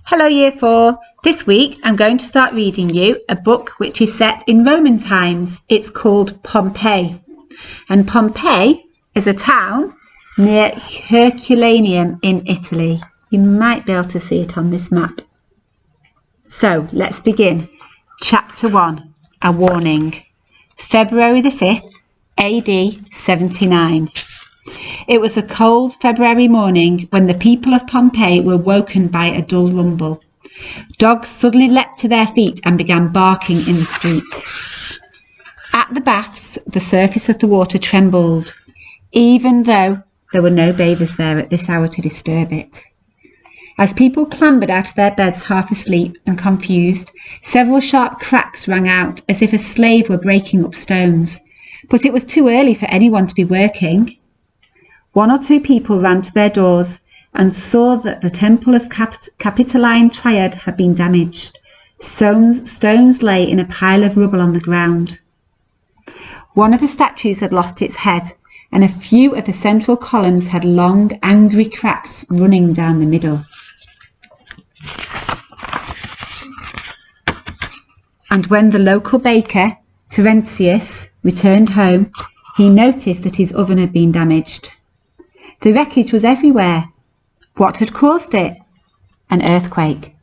Hello Year 4. This week I'm going to start reading you a book which is set in Roman times. It's called Pompeii. And Pompeii is a town near Herculaneum in Italy. You might be able to see it on this map. So let's begin. Chapter 1. A Warning. February the 5th, AD 79. It was a cold February morning when the people of Pompeii were woken by a dull rumble. Dogs suddenly leapt to their feet and began barking in the street. At the baths, the surface of the water trembled, even though there were no bathers there at this hour to disturb it. As people clambered out of their beds half asleep and confused, several sharp cracks rang out as if a slave were breaking up stones. But it was too early for anyone to be working. One or two people ran to their doors and saw that the temple of Capitoline Triad had been damaged. Stones lay in a pile of rubble on the ground. One of the statues had lost its head, and a few of the central columns had long, angry cracks running down the middle. And when the local baker, Terentius, returned home, he noticed that his oven had been damaged. The wreckage was everywhere. What had caused it? An earthquake.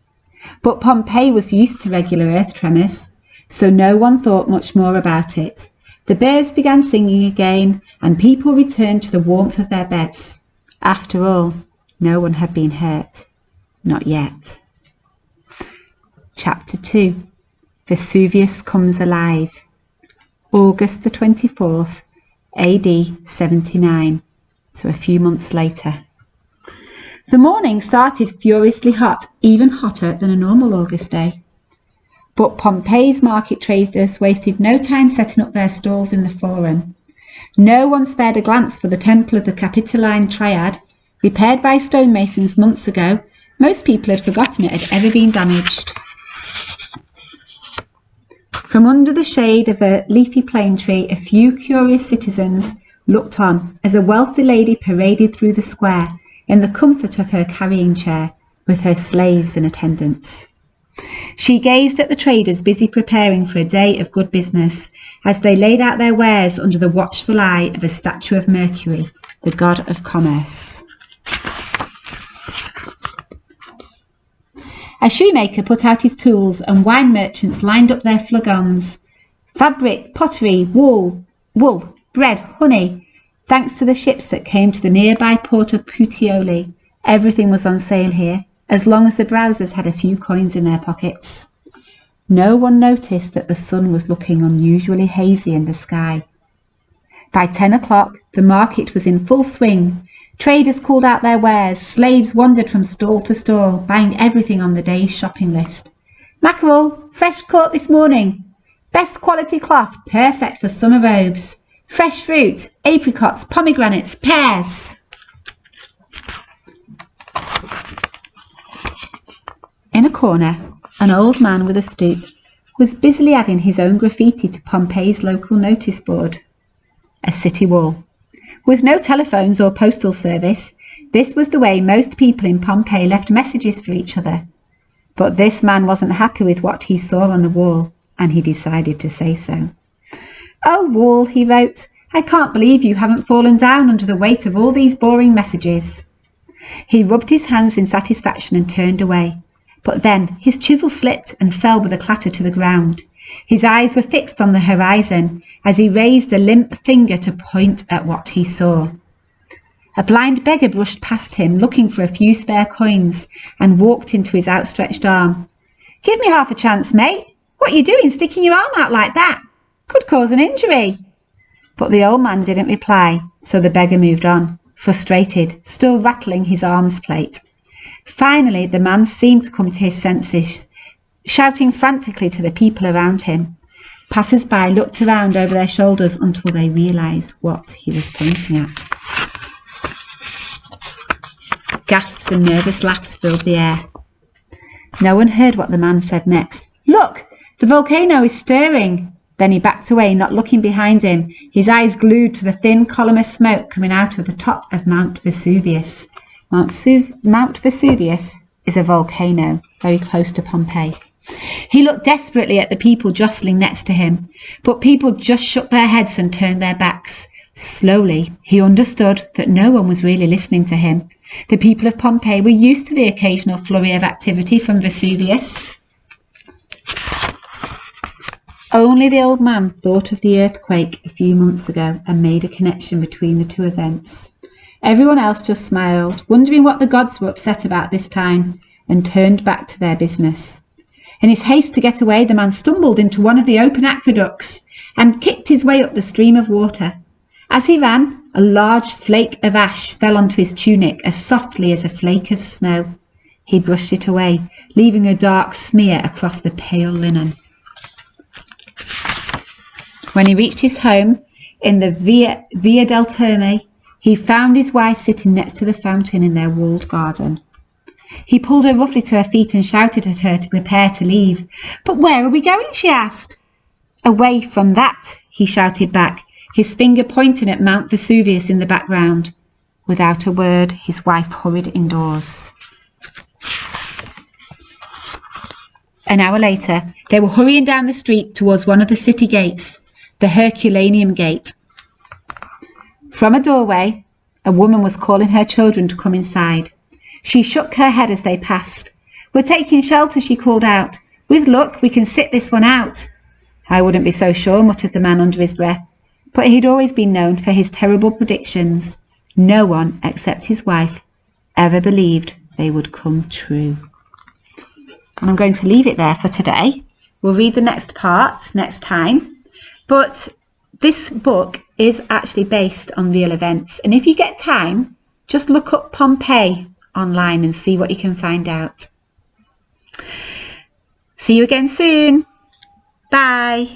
But Pompeii was used to regular earth tremors, so no one thought much more about it. The birds began singing again, and people returned to the warmth of their beds. After all, no one had been hurt. Not yet. Chapter 2. Vesuvius Comes Alive. August the 24th, AD 79. So a few months later. The morning started furiously hot, even hotter than a normal August day. But Pompeii's market traders wasted no time setting up their stalls in the Forum. No one spared a glance for the temple of the Capitoline Triad. Repaired by stonemasons months ago, most people had forgotten it had ever been damaged. From under the shade of a leafy plane tree, a few curious citizens looked on as a wealthy lady paraded through the square in the comfort of her carrying chair with her slaves in attendance. She gazed at the traders busy preparing for a day of good business as they laid out their wares under the watchful eye of a statue of Mercury, the god of commerce. A shoemaker put out his tools and wine merchants lined up their flagons. Fabric, pottery, wool, bread, honey. Thanks to the ships that came to the nearby port of Puteoli, everything was on sale here, as long as the browsers had a few coins in their pockets. No one noticed that the sun was looking unusually hazy in the sky. By 10 o'clock, the market was in full swing. Traders called out their wares, slaves wandered from stall to stall, buying everything on the day's shopping list. Mackerel, fresh caught this morning. Best quality cloth, perfect for summer robes. Fresh fruit, apricots, pomegranates, pears. In a corner, an old man with a stoop was busily adding his own graffiti to Pompeii's local notice board. A city wall. With no telephones or postal service, this was the way most people in Pompeii left messages for each other. But this man wasn't happy with what he saw on the wall, and he decided to say so. "Oh, wall," he wrote, "I can't believe you haven't fallen down under the weight of all these boring messages." He rubbed his hands in satisfaction and turned away. But then his chisel slipped and fell with a clatter to the ground. His eyes were fixed on the horizon as he raised a limp finger to point at what he saw. A blind beggar brushed past him, looking for a few spare coins, and walked into his outstretched arm. "Give me half a chance, mate. What are you doing, sticking your arm out like that? Could cause an injury." But the old man didn't reply, so the beggar moved on, frustrated, still rattling his arms plate. Finally, the man seemed to come to his senses, shouting frantically to the people around him. Passers-by looked around over their shoulders until they realised what he was pointing at. Gasps and nervous laughs filled the air. No one heard what the man said next. "Look, the volcano is stirring." Then he backed away, not looking behind him, his eyes glued to the thin column of smoke coming out of the top of Mount Vesuvius. Mount Vesuvius is a volcano very close to Pompeii. He looked desperately at the people jostling next to him, but people just shook their heads and turned their backs. Slowly, he understood that no one was really listening to him. The people of Pompeii were used to the occasional flurry of activity from Vesuvius. Only the old man thought of the earthquake a few months ago and made a connection between the two events. Everyone else just smiled, wondering what the gods were upset about this time, and turned back to their business. In his haste to get away, the man stumbled into one of the open aqueducts and kicked his way up the stream of water. As he ran, a large flake of ash fell onto his tunic as softly as a flake of snow. He brushed it away, leaving a dark smear across the pale linen. When he reached his home in the Via del Terme, he found his wife sitting next to the fountain in their walled garden. He pulled her roughly to her feet and shouted at her to prepare to leave. "But where are we going?" she asked. "Away from that," he shouted back, his finger pointing at Mount Vesuvius in the background. Without a word, his wife hurried indoors. An hour later, they were hurrying down the street towards one of the city gates, the Herculaneum Gate. From a doorway, a woman was calling her children to come inside. She shook her head as they passed. "We're taking shelter," she called out. "With luck, we can sit this one out." "I wouldn't be so sure," muttered the man under his breath. But he'd always been known for his terrible predictions. No one, except his wife, ever believed they would come true. And I'm going to leave it there for today. We'll read the next part next time. But this book is actually based on real events. And if you get time, just look up Pompeii online and see what you can find out. See you again soon. Bye.